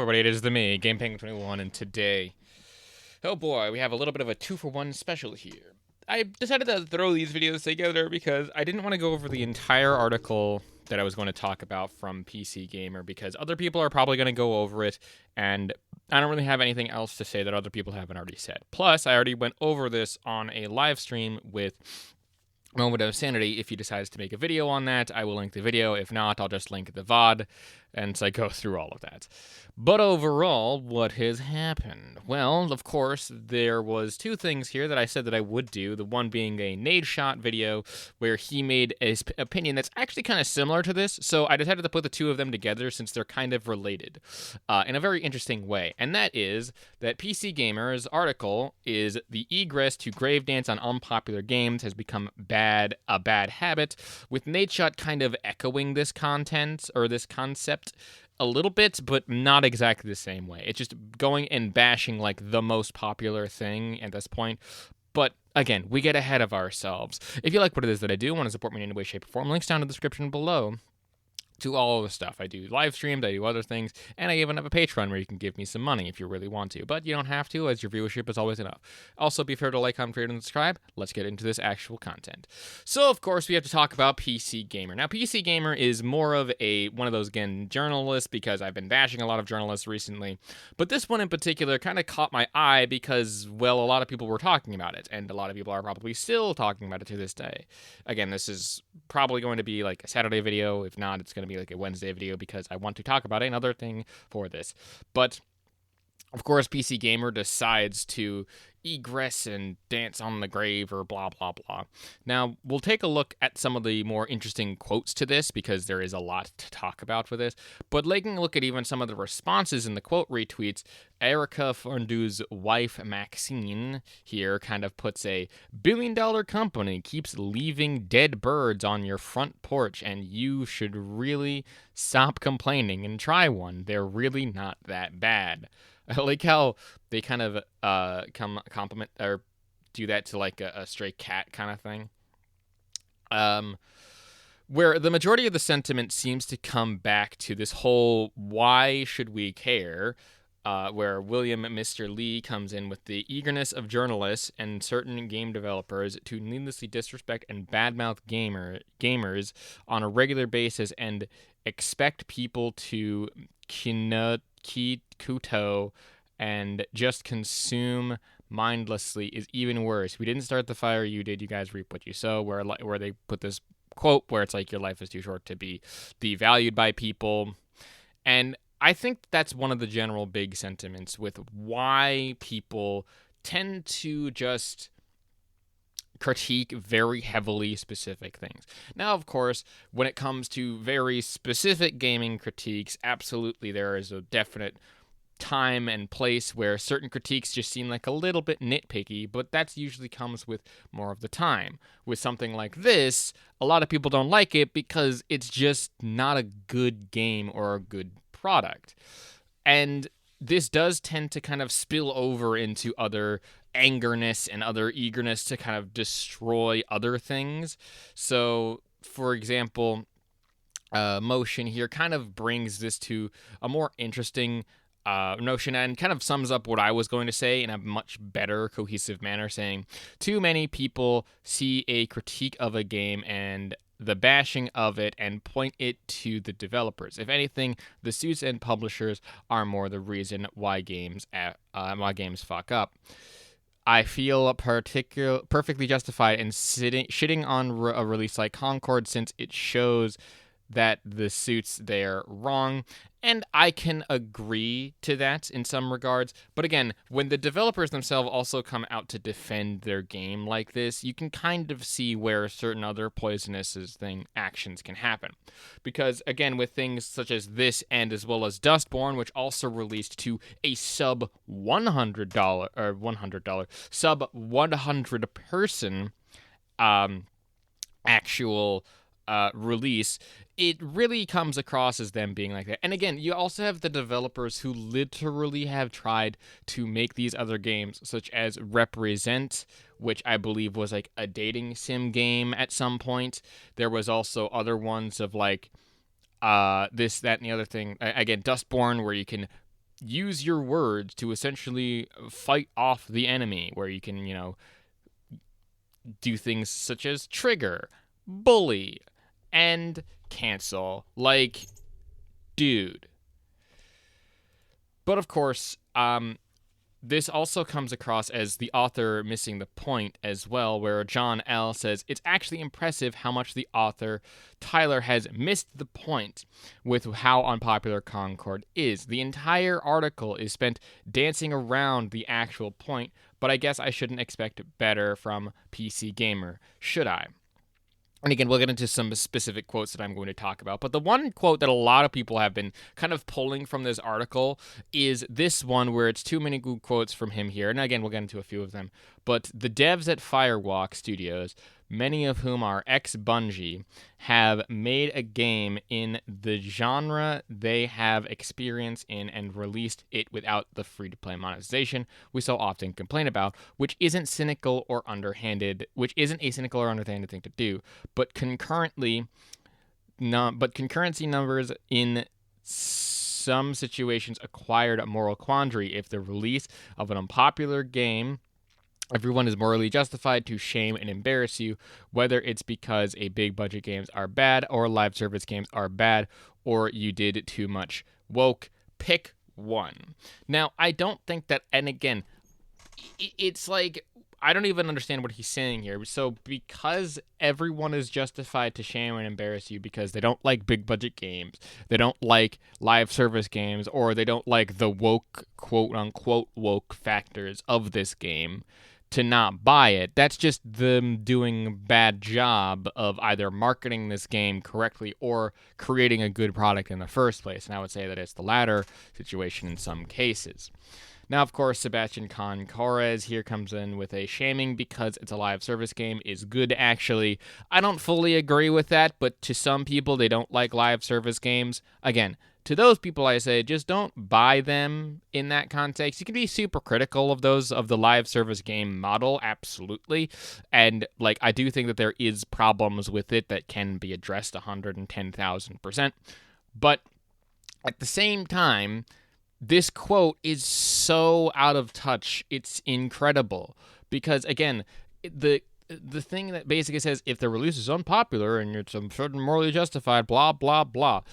everybody, it is me, GamePenguin21, and today, oh boy, we have a little bit of a 2-for-1 special here. I decided to throw these videos together because I didn't want to go over the entire article that I was going to talk about from PC Gamer, because other people are probably going to go over it, and I don't really have anything else to say that other people haven't already said. Plus, I already went over this on a live stream with Moment of Sanity. If he decides to make a video on that, I will link the video. If not, I'll just link the VOD, and so I go through all of that. But overall, what has happened? Well, of course, there was two things here that I said that I would do. The one being a nade shot video where he made his opinion that's actually kind of similar to this, so I decided to put the two of them together since they're kind of related in a very interesting way. And that is that PC Gamer's article is the egress to grave dance on unpopular games has become a bad habit, with nade shot kind of echoing this content or this concept a little bit, but not exactly the same way. It's just going and bashing like the most popular thing at this point. But again, we get ahead of ourselves. If you like what it is that I do, want to support me in any way, shape, or form, links down in the description below to all of the stuff. I do live streams, I do other things, and I even have a Patreon where you can give me some money if you really want to, but you don't have to, as your viewership is always enough. Also, be sure to like, comment, and subscribe. Let's get into this actual content. So, of course, we have to talk about PC Gamer. Now, PC Gamer is more of one of those, again, journalists, because I've been bashing a lot of journalists recently, but this one in particular kind of caught my eye because, well, a lot of people were talking about it, and a lot of people are probably still talking about it to this day. Again, this is probably going to be like a Saturday video. If not, it's going to be like a Wednesday video, because I want to talk about another thing for this. But of course, PC Gamer decides to egress and dance on the grave or blah, blah, blah. Now, we'll take a look at some of the more interesting quotes to this, because there is a lot to talk about for this. But taking a look at even some of the responses in the quote retweets, Erica Fondue's wife, Maxine, here kind of puts a billion-dollar company keeps leaving dead birds on your front porch, and you should really stop complaining and try one. They're really not that bad. I like how they kind of compliment or do that to like a stray cat kind of thing. Where the majority of the sentiment seems to come back to this whole why should we care, where William Mr. Lee comes in with the eagerness of journalists and certain game developers to needlessly disrespect and badmouth gamers on a regular basis and expect people to kuto and just consume mindlessly is even worse. We didn't start the fire, you did. You guys reap what you sow. Where they put this quote where it's like your life is too short to be devalued by people. And I think that's one of the general big sentiments with why people tend to just critique very heavily specific things. Now, of course, when it comes to very specific gaming critiques, absolutely there is a definite time and place where certain critiques just seem like a little bit nitpicky, but that usually comes with more of the time. With something like this, a lot of people don't like it because it's just not a good game or a good product. And this does tend to kind of spill over into other angerness and other eagerness to kind of destroy other things. So, for example, Motion here kind of brings this to a more interesting notion and kind of sums up what I was going to say in a much better cohesive manner, saying too many people see a critique of a game and the bashing of it and point it to the developers. If anything, the suits and publishers are more the reason why games fuck up. I feel perfectly justified in shitting on a release like Concord, since it shows that the suits they're wrong, and I can agree to that in some regards. But again, when the developers themselves also come out to defend their game like this, you can kind of see where certain other poisonous actions can happen. Because again, with things such as this and as well as Dustborn, which also released to a sub sub 100 person actual release, it really comes across as them being like that. And again, you also have the developers who literally have tried to make these other games, such as Represent, which I believe was like a dating sim game at some point. There was also other ones of like this, that, and the other thing. Again, Dustborn, where you can use your words to essentially fight off the enemy, where you can, do things such as trigger, bully, and cancel. Like, dude. But of course, this also comes across as the author missing the point as well, where John L. says, it's actually impressive how much the author, Tyler, has missed the point with how unpopular Concord is. The entire article is spent dancing around the actual point, but I guess I shouldn't expect better from PC Gamer, should I? And again, we'll get into some specific quotes that I'm going to talk about. But the one quote that a lot of people have been kind of pulling from this article is this one, where it's too many good quotes from him here. And again, we'll get into a few of them. But the devs at Firewalk Studios, many of whom are ex-Bungie, have made a game in the genre they have experience in and released it without the free-to-play monetization we so often complain about, which isn't a cynical or underhanded thing to do, but concurrency numbers in some situations acquired a moral quandary if the release of an unpopular game, everyone is morally justified to shame and embarrass you, whether it's because a big budget games are bad or live service games are bad or you did too much woke. Pick one. Now, I don't think that, and again, it's like, I don't even understand what he's saying here. So because everyone is justified to shame and embarrass you because they don't like big budget games, they don't like live service games, or they don't like the woke, quote unquote, woke factors of this game, to not buy it, that's just them doing a bad job of either marketing this game correctly or creating a good product in the first place. And I would say that it's the latter situation in some cases. Now, of course, Sebastian Concorez here comes in with a shaming because it's a live service game is good, actually. I don't fully agree with that, but to some people, they don't like live service games. Again, to those people, I say, just don't buy them in that context. You can be super critical of the live service game model, absolutely. And, I do think that there is problems with it that can be addressed 110,000%. But at the same time, this quote is so out of touch. It's incredible. Because, again, the thing that basically says, if the release is unpopular and it's morally justified, blah, blah, blah.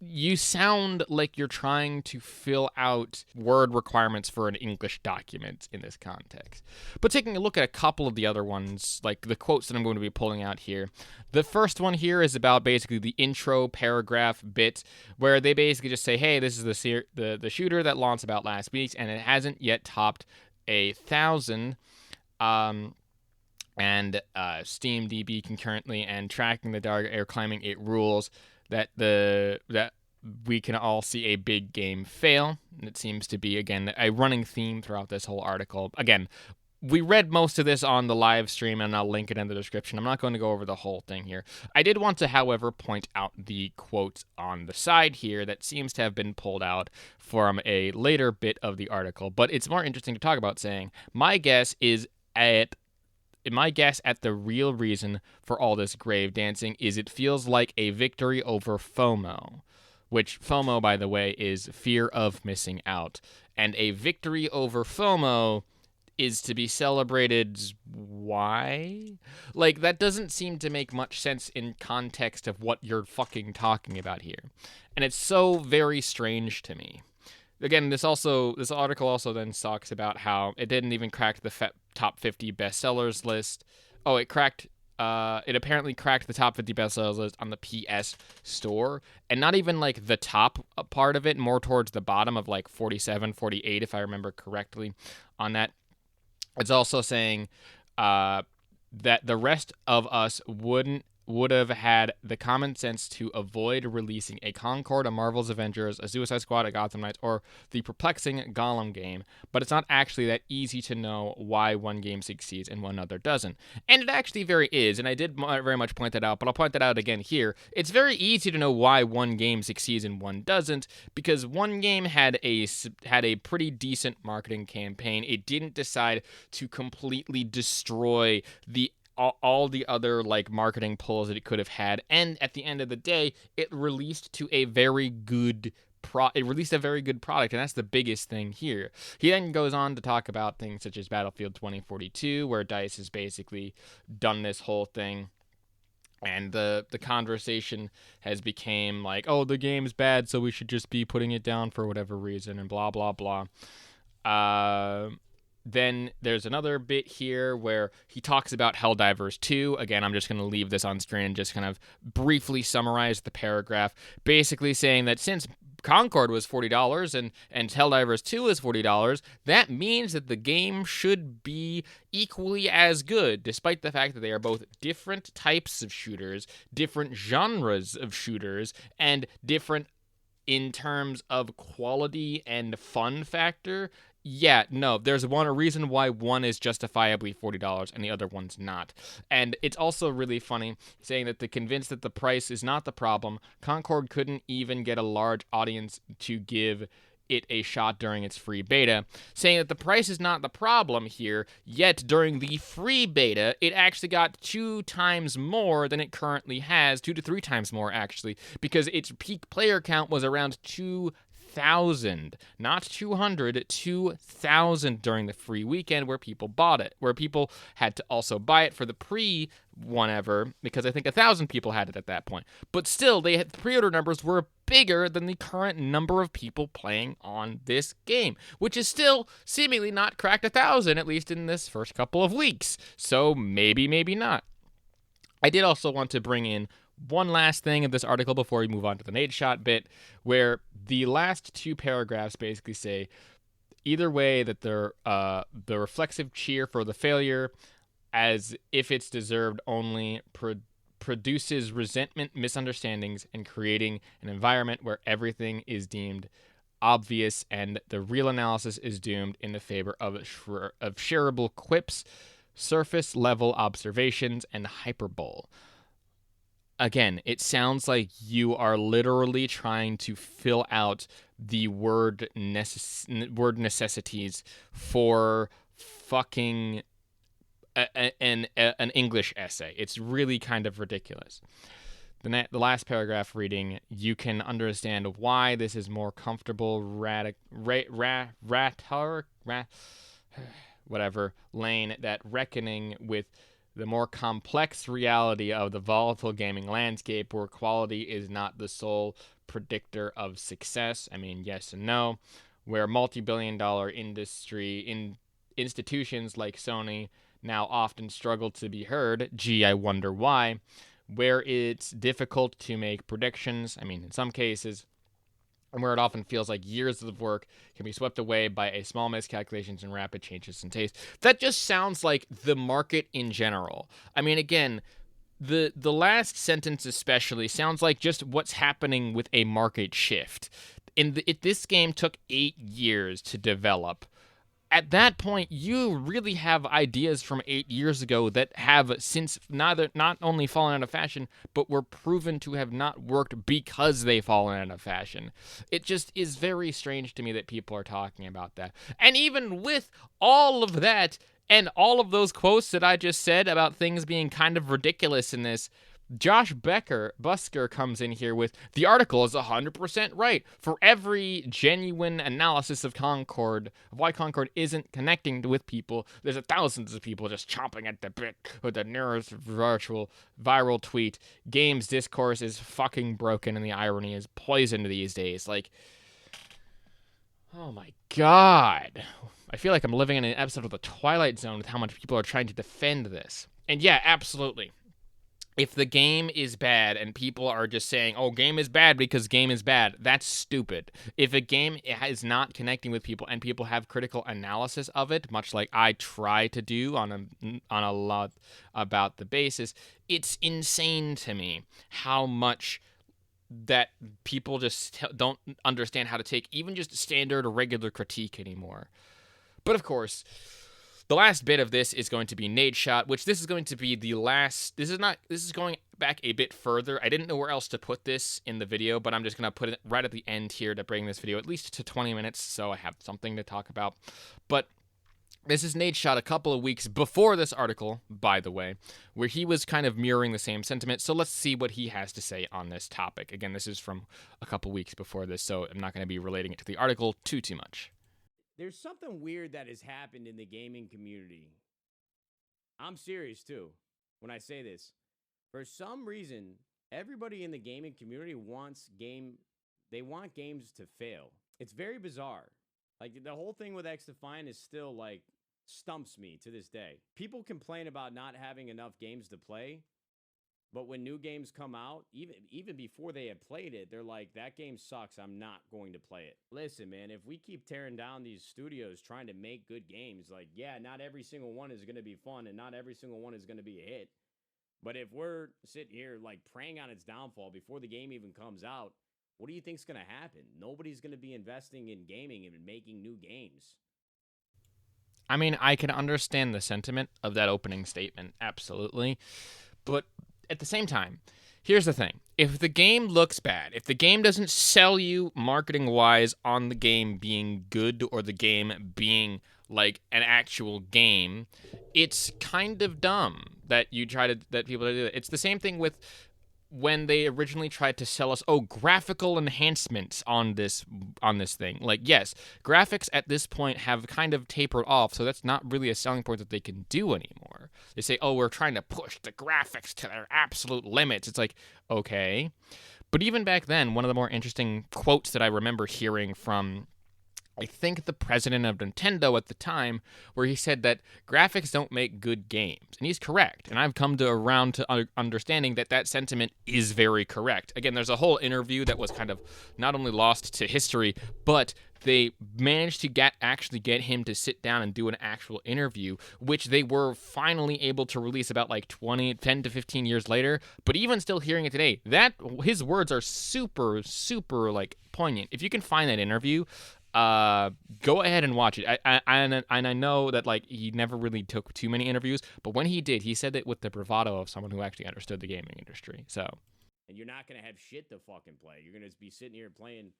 You sound like you're trying to fill out word requirements for an English document in this context. But taking a look at a couple of the other ones, like the quotes that I'm going to be pulling out here, the first one here is about basically the intro paragraph bit, where they basically just say, hey, this is the shooter that launched about last week, and it hasn't yet topped 1,000. And SteamDB concurrently and tracking the target air climbing it rules that we can all see a big game fail. And it seems to be, again, a running theme throughout this whole article. Again, we read most of this on the live stream, and I'll link it in the description. I'm not going to go over the whole thing here. I did want to, however, point out the quote on the side here that seems to have been pulled out from a later bit of the article. But it's more interesting to talk about, saying, my guess at the real reason for all this grave dancing is it feels like a victory over FOMO, which FOMO, by the way, is fear of missing out. And a victory over FOMO is to be celebrated. Why? That doesn't seem to make much sense in context of what you're fucking talking about here. And it's so very strange to me. Again, this article also then talks about how it didn't even crack the top 50 bestsellers list. Oh, it apparently cracked the top 50 bestsellers list on the PS Store, and not even the top part of it, more towards the bottom of 47, 48, if I remember correctly on that. It's also saying that the rest of us would have had the common sense to avoid releasing a Concord, a Marvel's Avengers, a Suicide Squad, a Gotham Knights, or the perplexing Gollum game, but it's not actually that easy to know why one game succeeds and one other doesn't. And it actually very is, and I did very much point that out, but I'll point that out again here. It's very easy to know why one game succeeds and one doesn't, because one game had a pretty decent marketing campaign. It didn't decide to completely destroy all the other marketing pulls that it could have had, and at the end of the day, it released to a very good it released a very good product, and that's the biggest thing here. He then goes on to talk about things such as Battlefield 2042, where DICE has basically done this whole thing. And the conversation has became like, oh, the game's bad, so we should just be putting it down for whatever reason, and blah, blah, blah. Then there's another bit here where he talks about Helldivers 2. Again, I'm just going to leave this on screen and just kind of briefly summarize the paragraph, basically saying that since Concord was $40 and Helldivers 2 is $40, that means that the game should be equally as good, despite the fact that they are both different types of shooters, different genres of shooters, and different in terms of quality and fun factor. Yeah, no, there's a reason why one is justifiably $40 and the other one's not. And it's also really funny saying that they're convinced that the price is not the problem. Concord couldn't even get a large audience to give it a shot during its free beta, saying that the price is not the problem here, yet during the free beta, it actually got 2 times more than it currently has, 2 to 3 times more actually, because its peak player count was around 2,000, not 200, 2,000 during the free weekend where people bought it, where people had to also buy it for the pre-whatever, because I think 1,000 people had it at that point. But still, pre-order numbers were bigger than the current number of people playing on this game, which is still seemingly not cracked 1,000, at least in this first couple of weeks. So maybe, maybe not. I did also want to bring in one last thing of this article before we move on to the nade shot bit, where the last 2 paragraphs basically say either way that the reflexive cheer for the failure, as if it's deserved, only produces resentment, misunderstandings, and creating an environment where everything is deemed obvious and the real analysis is doomed in the favor of shareable quips, surface level observations, and hyperbole. Again, it sounds like you are literally trying to fill out the word necessities for fucking an English essay. It's really kind of ridiculous. The last paragraph reading, you can understand why this is more comfortable lane that reckoning with the more complex reality of the volatile gaming landscape, where quality is not the sole predictor of success. I mean, yes and no. Where multi-billion-dollar institutions like Sony now often struggle to be heard. Gee, I wonder why. Where it's difficult to make predictions. I mean, in some cases, and where it often feels like years of work can be swept away by a small miscalculations and rapid changes in taste. That just sounds like the market in general. I mean, again, the last sentence especially sounds like just what's happening with a market shift. This game took 8 years to develop. At that point, you really have ideas from 8 years ago that have since not only fallen out of fashion, but were proven to have not worked because they've fallen out of fashion. It just is very strange to me that people are talking about that. And even with all of that, and all of those quotes that I just said about things being kind of ridiculous in this, Josh Busker comes in here with, the article is 100% right. For every genuine analysis of Concord, of why Concord isn't connecting with people, there's thousands of people just chomping at the bit with the nearest viral tweet. Games discourse is fucking broken and the irony is poisoned these days. Like, oh my god. I feel like I'm living in an episode of The Twilight Zone with how much people are trying to defend this. And yeah, absolutely. If the game is bad and people are just saying, oh, game is bad because game is bad, that's stupid. If a game is not connecting with people and people have critical analysis of it, much like I try to do on a lot about the basis, it's insane to me how much that people just don't understand how to take even just standard or regular critique anymore. But of course, the last bit of this is going to be nade shot, which this is going to be the last. This is going back a bit further. I didn't know where else to put this in the video, but I'm just going to put it right at the end here to bring this video at least to 20 minutes so I have something to talk about. But This is Nate shot a couple of weeks before this article, by the way, where he was kind of mirroring the same sentiment. So let's see what he has to say on this topic. Again, this is from a couple weeks before this, so I'm not going to be relating it to the article too much. There's something weird that has happened in the gaming community. I'm serious too when I say this. For some reason, everybody in the gaming community they want games to fail. It's very bizarre. Like the whole thing with X Defiant is still like stumps me to this day. People complain about not having enough games to play, but when new games come out, even before they have played it, they're like, that game sucks, I'm not going to play it. Listen, man, if we keep tearing down these studios trying to make good games, like, yeah, not every single one is going to be fun and not every single one is going to be a hit. But if we're sitting here like preying on its downfall before the game even comes out, what do you think's going to happen? Nobody's going to be investing in gaming and making new games. I mean, I can understand the sentiment of that opening statement, absolutely. But at the same time, here's the thing. If the game looks bad, if the game doesn't sell you marketing-wise on the game being good or the game being like an actual game, it's kind of dumb that people do it. It's the same thing with when they originally tried to sell us graphical enhancements on this thing. Like, yes, graphics at this point have kind of tapered off, so that's not really a selling point that they can do anymore. They say, we're trying to push the graphics to their absolute limits. It's like, okay. But even back then, one of the more interesting quotes that I remember hearing from, I think, the president of Nintendo at the time, where he said that graphics don't make good games. And he's correct. And I've come around to understanding that sentiment is very correct. Again, there's a whole interview that was kind of not only lost to history, but they managed to actually get him to sit down and do an actual interview, which they were finally able to release about like 10 to 15 years later. But even still hearing it today, his words are super, super like poignant. If you can find that interview, go ahead and watch it. I know that like he never really took too many interviews, but when he did, he said it with the bravado of someone who actually understood the gaming industry. So, and you're not gonna have shit to fucking play. You're gonna be sitting here playing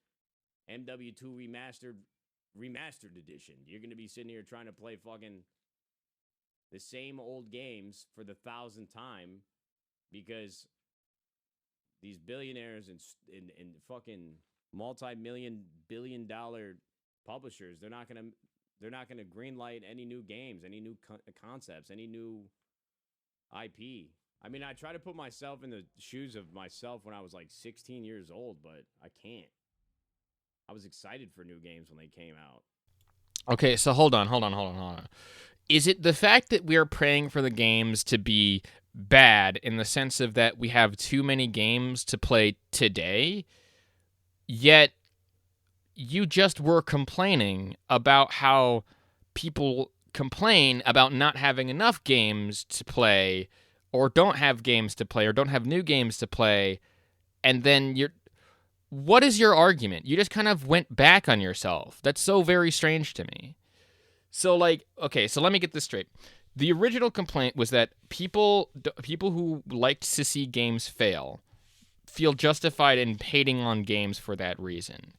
MW2 remastered edition. You're gonna be sitting here trying to play fucking the same old games for the 1,000th time because these billionaires and fucking multi-billion-dollar publishers, they're not gonna greenlight any new games, any new concepts, any new IP. I mean, I try to put myself in the shoes of myself when I was like 16 years old, but I can't. I was excited for new games when they came out. Okay, so hold on. Is it the fact that we are praying for the games to be bad in the sense of that we have too many games to play today? Yet you just were complaining about how people complain about not having enough games to play, or don't have games to play, or don't have new games to play, and then what is your argument? You just kind of went back on yourself. That's so very strange to me. So like, okay, so let me get this straight. The original complaint was that people who liked to see games fail feel justified in hating on games for that reason.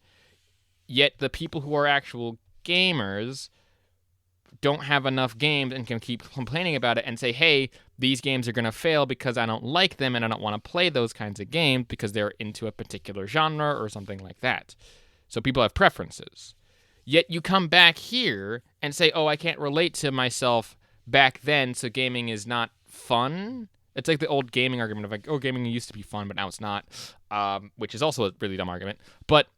Yet the people who are actual gamers don't have enough games and can keep complaining about it and say, hey, these games are going to fail because I don't like them and I don't want to play those kinds of games because they're into a particular genre or something like that. So people have preferences. Yet you come back here and say, I can't relate to myself back then, so gaming is not fun. It's like the old gaming argument of like, gaming used to be fun, but now it's not, which is also a really dumb argument. But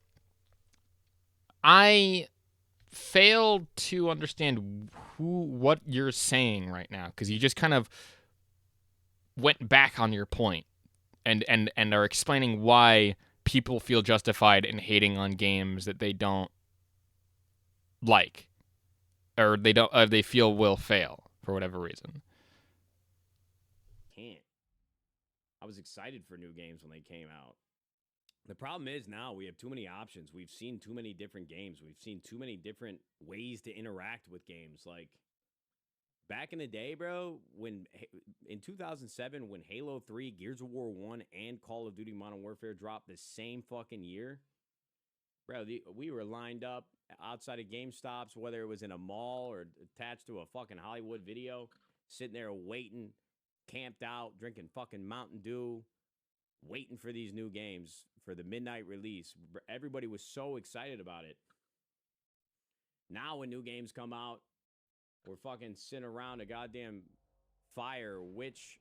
I fail to understand what you're saying right now, because you just kind of went back on your point and are explaining why people feel justified in hating on games that they don't like, or they feel will fail for whatever reason. Can't. I was excited for new games when they came out. The problem is now we have too many options. We've seen too many different games. We've seen too many different ways to interact with games. Like back in the day, bro, in 2007, when Halo 3, Gears of War 1, and Call of Duty Modern Warfare dropped the same fucking year, Bro, we were lined up outside of GameStops, whether it was in a mall or attached to a fucking Hollywood Video, sitting there waiting, camped out, drinking fucking Mountain Dew, waiting for these new games for the midnight release. Everybody was so excited about it. Now when new games come out, we're fucking sitting around a goddamn fire witch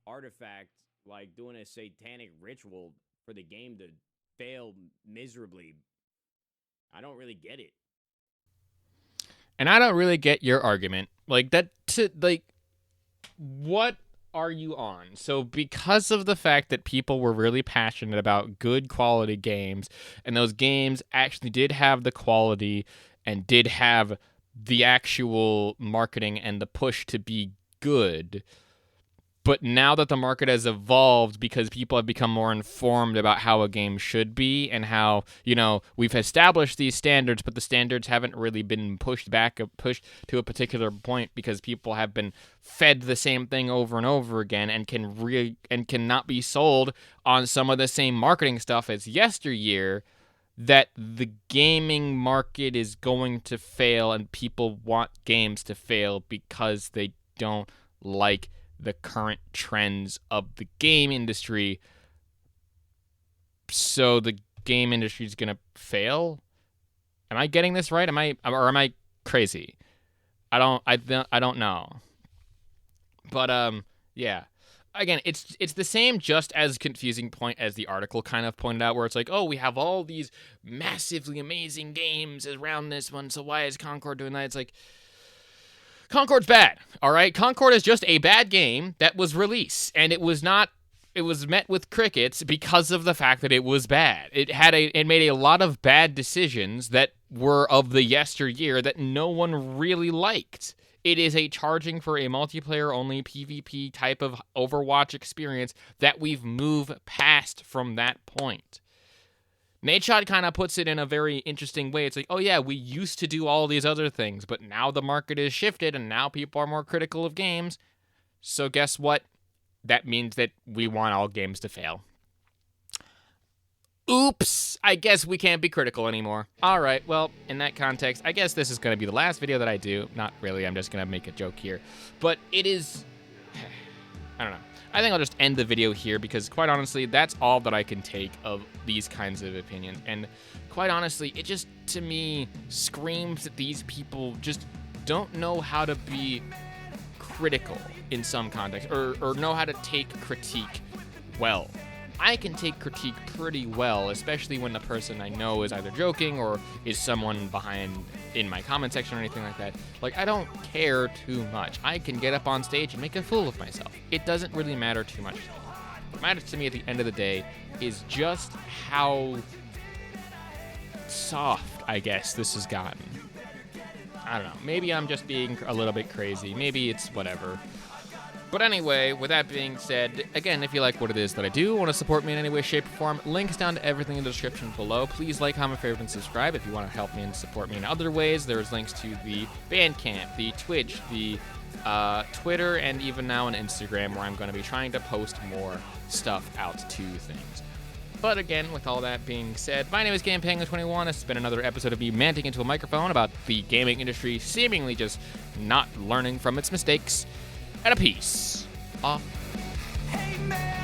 artifact, like doing a satanic ritual for the game to fail miserably. I don't really get it. And I don't really get your argument. Like, what are you on? So because of the fact that people were really passionate about good quality games, and those games actually did have the quality and did have the actual marketing and the push to be good, but now that the market has evolved because people have become more informed about how a game should be and how, we've established these standards, but the standards haven't really been pushed to a particular point because people have been fed the same thing over and over again and cannot be sold on some of the same marketing stuff as yesteryear, that the gaming market is going to fail and people want games to fail because they don't like the current trends of the game industry. So the game industry is going to fail? Am I getting this right? Am I crazy? I don't know. But yeah. Again, it's the same, just as confusing point as the article kind of pointed out, where it's like, oh, we have all these massively amazing games around this one, so why is Concord doing that? It's like, Concord's bad, all right? Concord is just a bad game that was released, and it was met with crickets because of the fact that it was bad. It made a lot of bad decisions that were of the yesteryear that no one really liked. It is a charging for a multiplayer-only PvP type of Overwatch experience that we've moved past from that point. Nadeshot kind of puts it in a very interesting way. It's like, oh yeah, we used to do all these other things, but now the market is shifted and now people are more critical of games. So guess what? That means that we want all games to fail. Oops, I guess we can't be critical anymore. All right, well, in that context, I guess this is going to be the last video that I do. Not really, I'm just going to make a joke here. But it is... I don't know. I think I'll just end the video here because, quite honestly, that's all that I can take of these kinds of opinions. And quite honestly, it just, to me, screams that these people just don't know how to be critical in some context, or know how to take critique well. I can take critique pretty well, especially when the person I know is either joking or is someone behind in my comment section or anything like that. Like, I don't care too much. I can get up on stage and make a fool of myself. It doesn't really matter too much. What matters to me at the end of the day is just how soft, I guess, this has gotten. I don't know. Maybe I'm just being a little bit crazy. Maybe it's whatever. But anyway, with that being said, again, if you like what it is that I do, want to support me in any way, shape, or form, links down to everything in the description below. Please like, comment, favorite, and subscribe if you want to help me and support me in other ways. There's links to the Bandcamp, the Twitch, the Twitter, and even now an Instagram, where I'm going to be trying to post more stuff out to things. But again, with all that being said, my name is GamePango21. This has been another episode of me ranting into a microphone about the gaming industry seemingly just not learning from its mistakes. And a peace. Off. Hey man.